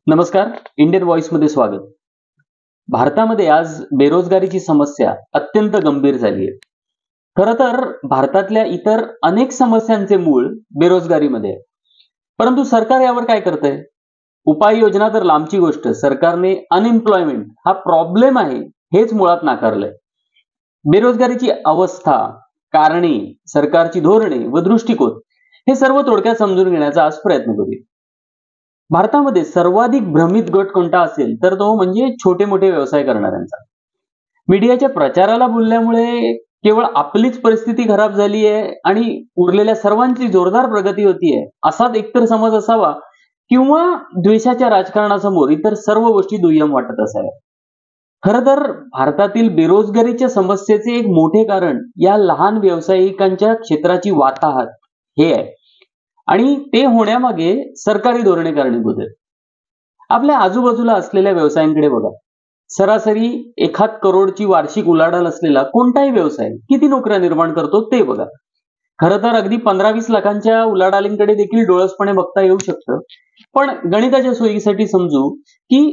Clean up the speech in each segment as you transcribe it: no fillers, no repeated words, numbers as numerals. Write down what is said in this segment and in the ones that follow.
नमस्कार. Indian voice मध्ये स्वागत. भारतामध्ये आज बेरोजगारीची समस्या अत्यंत गंभीर झाली आहे. खरं तर भारतातल्या इतर अनेक समस्यांचे मूळ बेरोजगारीमध्ये आहे. परंतु सरकार यावर काय करतंय? उपाययोजना तर लांबची गोष्ट. सरकारने अनएम्प्लॉयमेंट हा प्रॉब्लेम आहे हेच मुळात नाकारलंय. बेरोजगारीची अवस्था, कारणे, सरकारची धोरणे व दृष्टिकोन हे सर्व थोडक्यात समजून घेण्याचा आज प्रयत्न करूया. भारतामध्ये सर्वाधिक भ्रमित गट कोणता असेल तर तो म्हणजे छोटे मोठे व्यवसाय करणाऱ्यांचा. मीडियाच्या प्रचाराला बोलल्यामुळे केवळ आपलीच परिस्थिती खराब झाली आहे आणि उरलेल्या सर्वांची जोरदार प्रगती होतीये असाच एकतर समज असावा, किंवा द्वेषाच्या राजकारणासमोर इतर सर्व गोष्टी दुय्यम वाटत असाव्या. खरं तर भारतातील बेरोजगारीच्या समस्येचे एक मोठे कारण या लहान व्यावसायिकांच्या क्षेत्राची वाताहत हे आहे, आणि ते होण्यामागे सरकारी धोरणे कारणीभूत आहेत. आपल्या आजूबाजूला असलेल्या व्यवसायांकडे बघा. सरासरी 1 करोडची वार्षिक उलाढाल असलेला कोणताही व्यवसाय किती नोकऱ्या निर्माण करतो ते बघा. खरं तर अगदी 15-20 लाखांच्या उलाढालींकडे देखील डोळसपणे बघता येऊ शकतं. पण गणिताच्या सोयीसाठी समजू की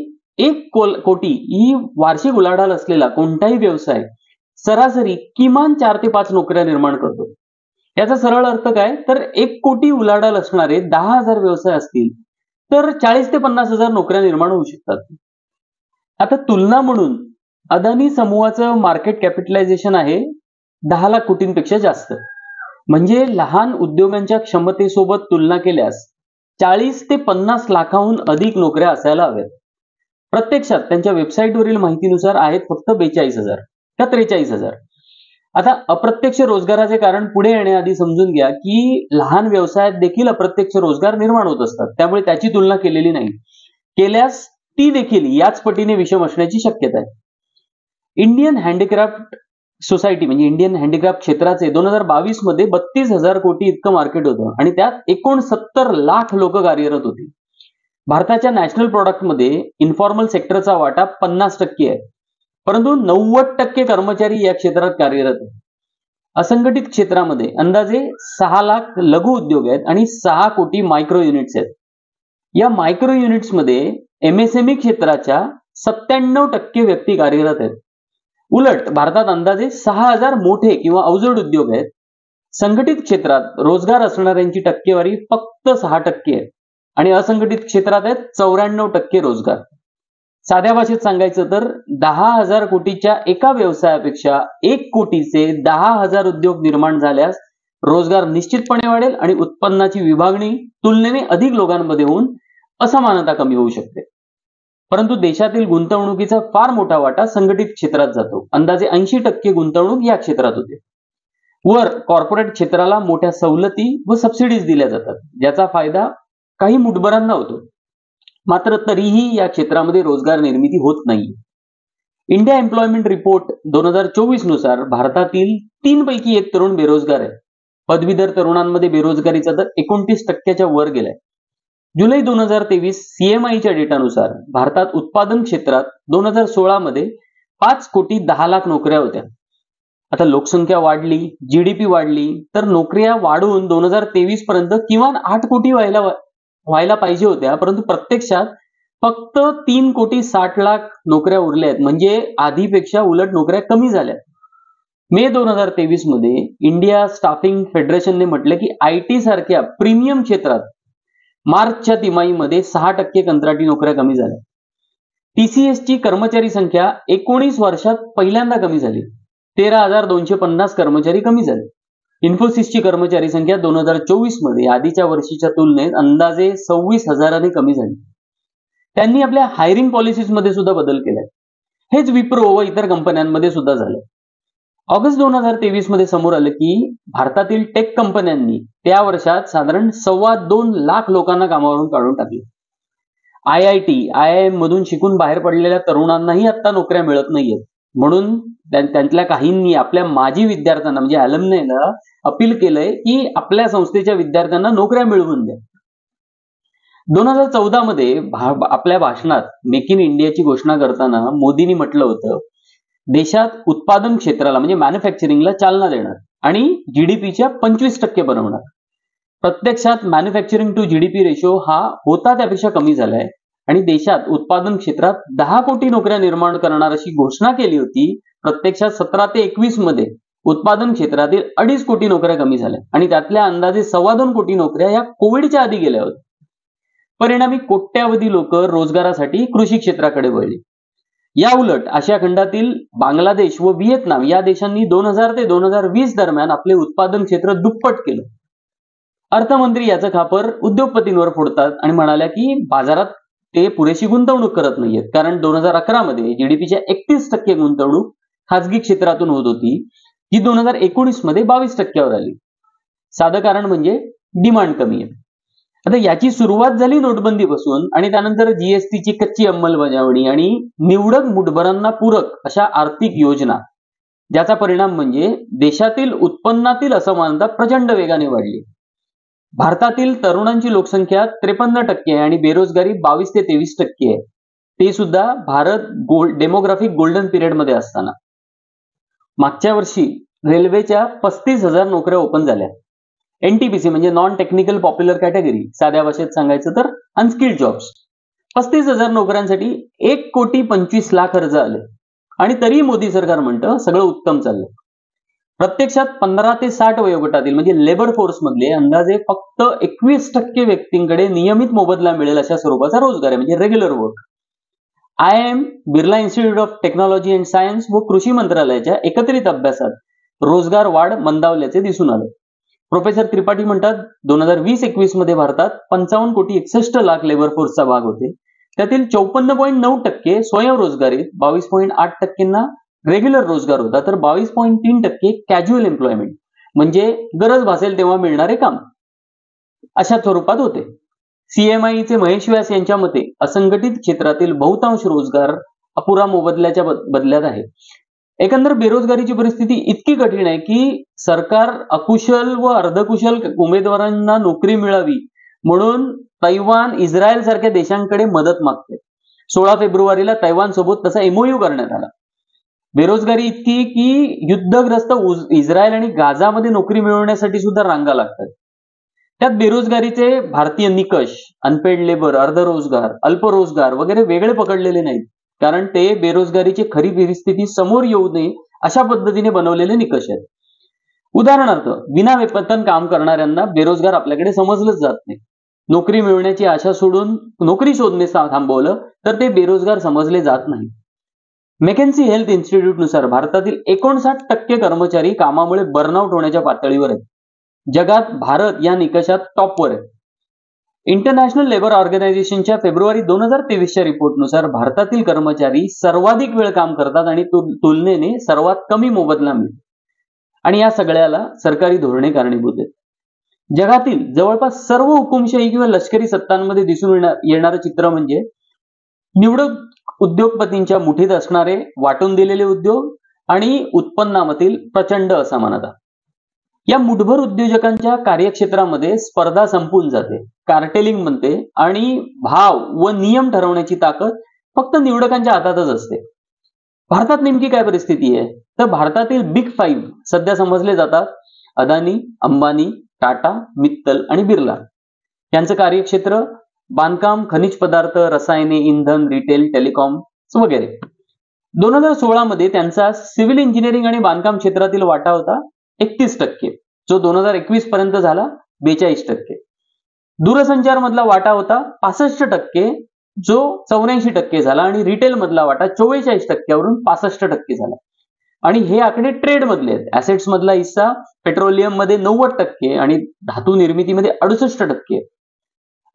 1 कोटी ही वार्षिक उलाढाल असलेला कोणताही व्यवसाय सरासरी किमान 4 ते 5 नोकऱ्या निर्माण करतो. याचा सरळ अर्थ काय, तर 1 कोटी उलाढाल असणारे 10,000 व्यवसाय असतील तर 40 ते 50,000 नोकऱ्या निर्माण होऊ शकतात. आता तुलना म्हणून अदानी समूहाचं मार्केट कॅपिटलायझेशन आहे 10 लाख कोटींपेक्षा जास्त. म्हणजे लहान उद्योगांच्या क्षमतेसोबत तुलना केल्यास 40 ते 50 लाखाहून अधिक नोकऱ्या असायला हव्यात. प्रत्यक्षात त्यांच्या वेबसाईटवरील माहितीनुसार आहेत फक्त 42,000 का 43,000. आता अप्रत्यक्ष रोजगाराचे कारण पुढे येण्याआधी समजून घ्या की लहान व्यवसायात देखील अप्रत्यक्ष रोजगार निर्माण होत असतात. त्यामुळे त्याची तुलना केलेली नाही. केल्यास ती देखील याच पटीने विषम असण्याची शक्यता आहे. इंडियन हँडीक्राफ्ट सोसायटी म्हणजे इंडियन हँडीक्राफ्ट क्षेत्राचे 2022 मध्ये 32,000 कोटी इतकं मार्केट होतं आणि त्यात 69 लाख लोक कार्यरत होती. भारताच्या नॅशनल प्रॉडक्टमध्ये इन्फॉर्मल सेक्टरचा वाटा 50% आहे, परंतु 90% कर्मचारी या क्षेत्रात कार्यरत आहेत. असंघटित क्षेत्रामध्ये अंदाजे 6 लाख लघु उद्योग आहेत आणि 6 कोटी मायक्रो युनिट्स आहेत. या मायक्रो युनिट्स मध्ये एमएसएमई क्षेत्राच्या 97% व्यक्ती कार्यरत आहेत. उलट भारतात अंदाजे 6,000 मोठे किंवा अवजड उद्योग आहेत. संघटित क्षेत्रात रोजगार असणाऱ्यांची टक्केवारी फक्त 6% आहे आणि असंघटित क्षेत्रात आहेत 94% रोजगार. साध्या भाषेत सांगायचं तर 10,000 कोटीच्या एका व्यवसायापेक्षा 1 कोटीचे 10,000 उद्योग निर्माण झाल्यास रोजगार निश्चितपणे वाढेल आणि उत्पन्नाची विभागणी तुलनेने अधिक लोकांमध्ये होऊन असमानता कमी होऊ शकते. परंतु देशातील गुंतवणुकीचा फार मोठा वाटा संघटित क्षेत्रात जातो. अंदाजे 80% गुंतवणूक या क्षेत्रात होते. वर कॉर्पोरेट क्षेत्राला मोठ्या सवलती व सबसिडीज दिल्या जातात, ज्याचा फायदा काही मुठभरांना होतो. मात्र तरीही या क्षेत्रामध्ये रोजगार निर्मिती होत नाही. इंडिया एम्प्लॉयमेंट रिपोर्ट 2024 नुसार भारतातील 3 पैकी 1 तरुण बेरोजगार आहे. पदवीधर तरुणांमध्ये बेरोजगारीचा दर 29%च्या वर गेलाय. जुलै 2023 सीएमआयच्या डेटानुसार भारतात उत्पादन क्षेत्रात 2016 मध्ये 5 कोटी 10 लाख नोकऱ्या होत्या. आता लोकसंख्या वाढली, जीडीपी वाढली, तर नोकऱ्या वाढून 2023 पर्यंत किमान 8 कोटी व्हायला पाहिजे होत्या, परंतु प्रत्यक्षात फक्त 3 कोटी 60 लाख नोकऱ्या उरल्या आहेत. म्हणजे आधीपेक्षा उलट नोकऱ्या कमी झाल्या. मे 2023 मध्ये इंडिया स्टाफिंग फेडरेशनने म्हटलं की आयटी सारख्या प्रीमियम क्षेत्रात मार्चच्या तिमाहीमध्ये 6% कंत्राटी नोकऱ्या कमी झाल्या. टीसीएसची कर्मचारी संख्या 19 वर्षात पहिल्यांदा कमी झाली. 13,250 कर्मचारी कमी झाले. इन्फोसिसची कर्मचारी संख्या 2024 मध्ये आधीच्या वर्षीच्या तुलनेत अंदाजे 26,000ने कमी झाली. त्यांनी आपल्या हायरिंग पॉलिसीज मध्ये सुद्धा बदल केलाय. हेच विप्रो व इतर कंपन्यांमध्ये सुद्धा झालंय. ऑगस्ट 2023 मध्ये समोर आलं की भारतातील टेक कंपन्यांनी त्या वर्षात साधारण 2.25 लाख लोकांना कामावरून काढून टाकले. आयआयएम मधून शिकून बाहेर पडलेल्या तरुणांनाही आता नोकऱ्या मिळत नाहीयेत. म्हणून त्यांतल्या काहींनी आपल्या माजी विद्यार्थ्यांना म्हणजे अल्युमनायला अपील केलंय की आपल्या संस्थेच्या विद्यार्थ्यांना नोकऱ्या मिळवून द्या. 2014 मध्ये आपल्या भाषणात मेक इन इंडियाची घोषणा करताना मोदींनी म्हटलं होतं, देशात उत्पादन क्षेत्राला म्हणजे मॅन्युफॅक्चरिंगला चालना देणार आणि जीडीपीच्या 25% बनवणार. प्रत्यक्षात मॅन्युफॅक्चरिंग टू जीडीपी रेशो हा होता त्यापेक्षा कमी झालाय आणि देशात उत्पादन क्षेत्रात 10 कोटी नोकऱ्या निर्माण करणार अशी घोषणा केली होती. प्रत्यक्षात 17 ते 21 मध्ये उत्पादन क्षेत्रातील 2.5 कोटी नोकऱ्या कमी झाल्या आणि त्यातल्या अंदाजे 2.25 कोटी नोकऱ्या या कोविडच्या आधी गेल्या होत्या. परिणामी कोट्यावधी लोक रोजगारासाठी कृषी क्षेत्राकडे वळली. या उलट आशिया खंडातील बांगलादेश व व्हिएतनाम या देशांनी 2000 ते 2020 दरम्यान आपले उत्पादन क्षेत्र दुप्पट केलं. अर्थमंत्री याचं खापर उद्योगपतींवर फोडतात आणि म्हणाल्या की बाजारात ते पुरेशी गुंतवणूक करत नाहीयेत, कारण 2011 मध्ये जीडीपीच्या 31% गुंतवणूक खासगी क्षेत्रातून होत होती, जी 2019 मध्ये 22%वर आली. साधं कारण म्हणजे डिमांड कमी आहे. आता याची सुरुवात झाली नोटबंदीपासून आणि त्यानंतर जीएसटीची कच्ची अंमलबजावणी आणि निवडक मुठभरांना पूरक अशा आर्थिक योजना, ज्याचा परिणाम म्हणजे देशातील उत्पन्नातील असमानता प्रचंड वेगाने वाढली. भारतातील तरुणांची लोकसंख्या 53% आहे आणि बेरोजगारी 22 ते 23% आहे. ते सुद्धा भारत डेमोग्राफिक गोल्डन पिरियड मध्ये असताना. मागच्या वर्षी रेल्वेच्या 35,000 नोकऱ्या ओपन झाल्या. एनटीपीसी म्हणजे नॉन टेक्निकल पॉप्युलर कॅटेगरी, साध्या भाषेत सांगायचं तर अनस्किल्ड जॉब्स, 35,000 नोकऱ्यांसाठी 1,25,00,000 अर्ज आले आणि तरी मोदी सरकार म्हणतं सगळं उत्तम चाललंय. प्रत्यक्षात 15 ते 60 वयोगटातील म्हणजे लेबर फोर्स मधले अंदाजे फक्त 21% व्यक्तींकडे नियमित मोबदला मिळेल अशा स्वरूपाचा रोजगार आहे, म्हणजे regular work. IIM, Birla institute of technology and science व कृषी मंत्रालयाच्या एकत्रित अभ्यासात रोजगार वाढ मंदावल्याचे दिसून आले. प्रोफेसर त्रिपाठी म्हणतात 2020-21 मध्ये भारतात 55,61,00,000 लेबर फोर्सचा भाग होते. त्यातील 54.9% स्वयंरोजगारीत, 22.8%ना रेग्युलर रोजगार होता, तर 22.3% कॅज्युअल एम्प्लॉयमेंट म्हणजे गरज भासेल तेव्हा मिळणारे काम अशा स्वरूपात होते. CMIचे महेश व्यास यांच्या मते असंघटित क्षेत्रातील बहुतांश रोजगार अपुरा मोबदल्याच्या बदल्यात आहे. एकंदर बेरोजगारीची परिस्थिती इतकी कठीण आहे की सरकार अकुशल व अर्धकुशल उमेदवारांना नोकरी मिळावी म्हणून तैवान, इस्रायल सारख्या देशांकडे मदत मागते. 16 फेब्रुवारीला तैवान सोबत तसा MOU करण्यात आला. बेरोजगारी इतकी की युद्धग्रस्त इस्रायल आणि गाझामध्ये नोकरी मिळवण्यासाठी सुद्धा रांगा लागतात. त्यात बेरोजगारीचे भारतीय निकष अनपेड लेबर, अर्धरोजगार, अल्परोजगार वगैरे वेगळे पकडलेले नाहीत, कारण ते बेरोजगारीची खरी परिस्थिती समोर येऊ नये अशा पद्धतीने बनवलेले निकष आहेत. उदाहरणार्थ, विना वेतन काम करणाऱ्यांना बेरोजगार आपल्याकडे समजलंच जात नाही. नोकरी मिळवण्याची आशा सोडून नोकरी शोधणे थांबवलं तर ते बेरोजगार समजले जात नाही. मेकेन्सी हेल्थ इन्स्टिट्यूट नुसार भारतातील 59% कर्मचारी कामामुळे बर्नआउट होण्याच्या पातळीवर आहेत. जगात भारत या निकषात टॉपवर आहे. इंटरनॅशनल लेबर ऑर्गनायझेशनच्या फेब्रुवारी 2023च्या रिपोर्टनुसार भारतातील कर्मचारी सर्वाधिक वेळ काम करतात आणि तुलनेने सर्वात कमी मोबदला मिळतो. आणि या सगळ्याला सरकारी धोरणे कारणीभूत आहेत. जगातील जवळपास सर्व हुकुमशाही किंवा लष्करी सत्तांमध्ये दिसून येणारं चित्र म्हणजे निवडक उद्योगपतींच्या मुठीत असणारे वाटून दिलेले उद्योग आणि उत्पन्नामधील प्रचंड असमानता. या मुठभर उद्योजकांच्या कार्यक्षेत्रामध्ये स्पर्धा संपून जाते, कार्टेलिंग बनते आणि भाव व नियम ठरवण्याची ताकद फक्त निवडकांच्या हातातच असते. भारतात नेमकी काय परिस्थिती आहे तर भारतातील बिग 5 सध्या समजले जातात अदानी, अंबानी, टाटा, मित्तल आणि बिर्ला. यांचं कार्यक्षेत्र बांधकाम, खनिज पदार्थ, रसायने, इंधन, रिटेल, टेलिकॉम वगैरे. 2016 मध्ये त्यांचा सिव्हिल इंजिनिअरिंग आणि बांधकाम क्षेत्रातील वाटा होता 31%, जो 2021 पर्यंत झाला 42%. दूरसंचार मधला वाटा होता 65%, जो 84% झाला आणि रिटेल मधला वाटा 44% वरून 65% झाला. आणि हे आकडे ट्रेड मधले आहेत. ऍसेट्स मधला हिस्सा पेट्रोलियम मध्ये 90% आणि धातू निर्मितीमध्ये 68%.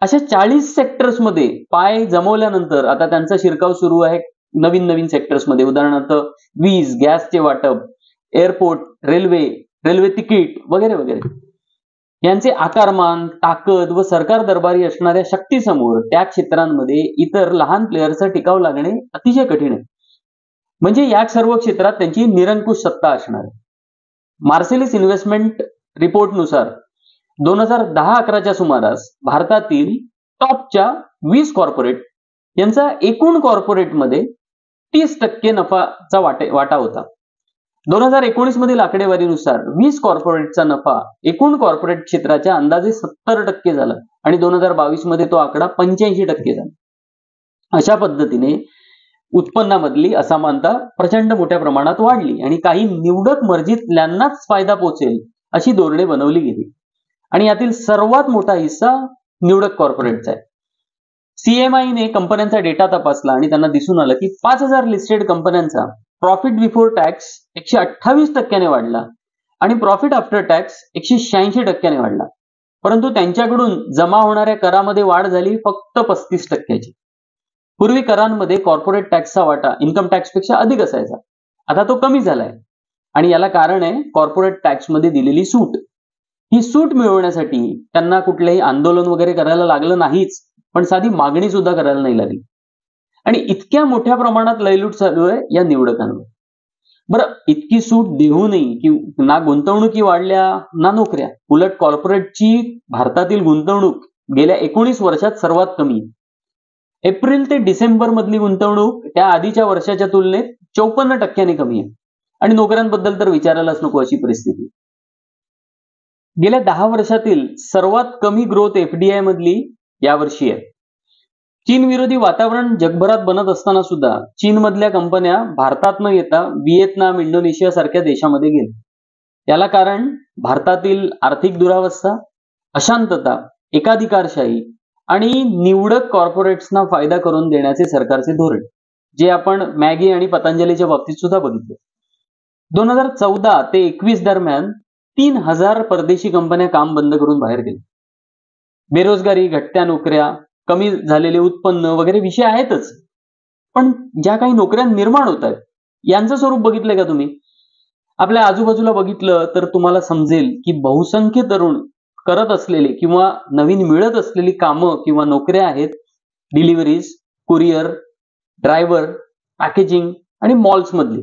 अशा 40 सेक्टर्स मध्ये पाय जमवल्यानंतर आता त्यांचा शिरकाव सुरू आहे नवीन नवीन सेक्टर्स मध्ये. उदाहरणार्थ वीज, गॅसचे वाटप, एअरपोर्ट, रेल्वे तिकीट वगैरे वगैरे. यांचे आकारमान, ताकद व सरकार दरबारी असणाऱ्या शक्तीसमोर त्या क्षेत्रांमध्ये इतर लहान प्लेयरचा टिकाव लागणे अतिशय कठीण आहे. म्हणजे या सर्व क्षेत्रात त्यांची निरंकुश सत्ता असणार आहे. मार्सेलिस इन्व्हेस्टमेंट रिपोर्ट नुसार 2010-11च्या सुमारास भारतातील टॉपच्या 20 कॉर्पोरेट यांचा एकूण कॉर्पोरेटमध्ये 30% नफाचा वाटा होता. 2019 मधील आकडेवारीनुसार 20 कॉर्पोरेटचा नफा एकूण कॉर्पोरेट क्षेत्राच्या अंदाजे 70% झाला आणि 2022 मध्ये तो आकडा 85% झाला. अशा पद्धतीने उत्पन्नामधली असमानता प्रचंड मोठ्या प्रमाणात वाढली आणि काही निवडक मर्जीतल्यांनाच फायदा पोहोचेल अशी धोरणे बनवली गेली आणि यातील सर्वात मोठा हिस्सा निवडक कॉर्पोरेटचा आहे. सीएमआयने कंपन्यांचा डेटा तपासला आणि त्यांना दिसून आलं की 5,000 लिस्टेड कंपन्यांचा प्रॉफिट बिफोर टॅक्स 128% वाढला आणि प्रॉफिट आफ्टर टॅक्स 186% वाढला. परंतु त्यांच्याकडून जमा होणाऱ्या करामध्ये वाढ झाली फक्त 35%. पूर्वी करांमध्ये कॉर्पोरेट टॅक्सचा वाटा इन्कम टॅक्सपेक्षा अधिक असायचा, आता तो कमी झालाय आणि याला कारण आहे कॉर्पोरेट टॅक्समध्ये दिलेली सूट. ही सूट मिळवण्यासाठी त्यांना कुठलंही आंदोलन वगैरे करायला लागलं नाहीच, पण साधी मागणी सुद्धा करायला नाही लागली. आणि इतक्या मोठ्या प्रमाणात लयलूट चालू आहे या निवडकांवर. बरं, इतकी सूट देऊनही की ना गुंतवणुकी वाढल्या ना नोकऱ्या. उलट कॉर्पोरेटची भारतातील गुंतवणूक गेल्या 19 वर्षात सर्वात कमी आहे. एप्रिल ते डिसेंबर मधली गुंतवणूक त्या आधीच्या वर्षाच्या तुलनेत 54% कमी आहे आणि नोकऱ्यांबद्दल तर विचारायलाच नको अशी परिस्थिती. गेल्या 10 वर्षातील सर्वात कमी ग्रोथ एफडीआय मधली यावर्षी आहे. चीन विरोधी वातावरण जगभरात बनत असताना सुद्धा चीनमधल्या कंपन्या भारतात न येता व्हिएतनाम, इंडोनेशिया सारख्या देशामध्ये गेल्या. याला कारण भारतातील आर्थिक दुरावस्था, अशांतता, एकाधिकारशाही आणि निवडक कॉर्पोरेट्सना फायदा करून देण्याचे सरकारचे धोरण, जे आपण मॅगी आणि पतंजलीच्या बाबतीत सुद्धा बघितले. 2014 ते 21 दरम्यान 3,000 परदेशी कंपन्या काम बंद करून बाहेर गेल्या. बेरोजगारी, घटत्या नोकऱ्या, कमी झालेले उत्पन्न वगैरे विषय आहेतच, पण ज्या काही नोकऱ्या निर्माण होत आहेत यांचं स्वरूप बघितलंय का तुम्ही? आपल्या आजूबाजूला बघितलं तर तुम्हाला समजेल की बहुसंख्य तरुण करत असलेले किंवा नवीन मिळत असलेली कामं किंवा नोकऱ्या आहेत डिलिव्हरीज, कुरिअर, ड्रायव्हर, पॅकेजिंग आणि मॉल्स मधली.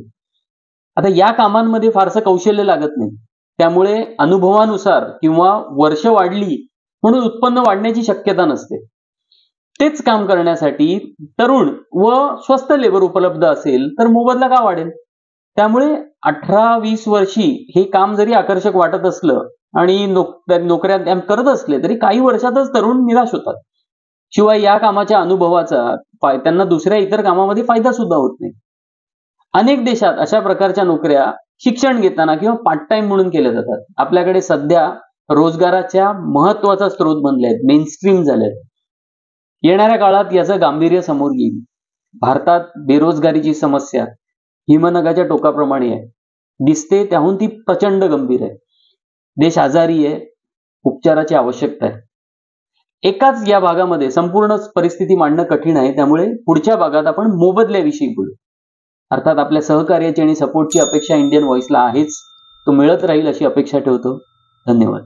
आता या कामांमध्ये फारसं कौशल्य लागत नाही, त्यामुळे अनुभवानुसार किंवा वर्ष वाढली म्हणून उत्पन्न वाढण्याची शक्यता नसते. तेच काम करण्यासाठी तरुण व स्वस्त लेबर उपलब्ध असेल तर मोबदला का वाढेल? त्यामुळे 18-20 वर्षी हे काम जरी आकर्षक वाटत असलं आणि नोकऱ्या करत असले तरी काही वर्षातच तरुण निराश होतात. शिवाय या कामाच्या अनुभवाचा त्यांना दुसऱ्या इतर कामामध्ये फायदा सुद्धा होत नाही. अनेक देशात अशा प्रकारच्या नोकऱ्या शिक्षण घेताना किंवा पार्ट टाइम म्हणून केल्या जातात. आपल्याकडे सध्या रोजगाराच्या महत्वाचा स्रोत बनले आहेत, मेनस्ट्रीम झाले आहेत. येणाऱ्या काळात याचं गांभीर्य समोर येईल. भारतात बेरोजगारीची समस्या हिमनगाच्या टोकाप्रमाणे आहे. दिसते त्याहून ती प्रचंड गंभीर आहे. देश आजारी आहे, उपचाराची आवश्यकता आहे. एकाच या भागामध्ये संपूर्ण परिस्थिती मांडणं कठीण आहे, त्यामुळे पुढच्या भागात आपण मोबदल्याविषयी बोलू. अर्थात आपल्या सहकार्याची आणि सपोर्टची अपेक्षा इंडियन व्हॉइसला आहेच, तो मिळत राहील अशी अपेक्षा ठेवतो. धन्यवाद.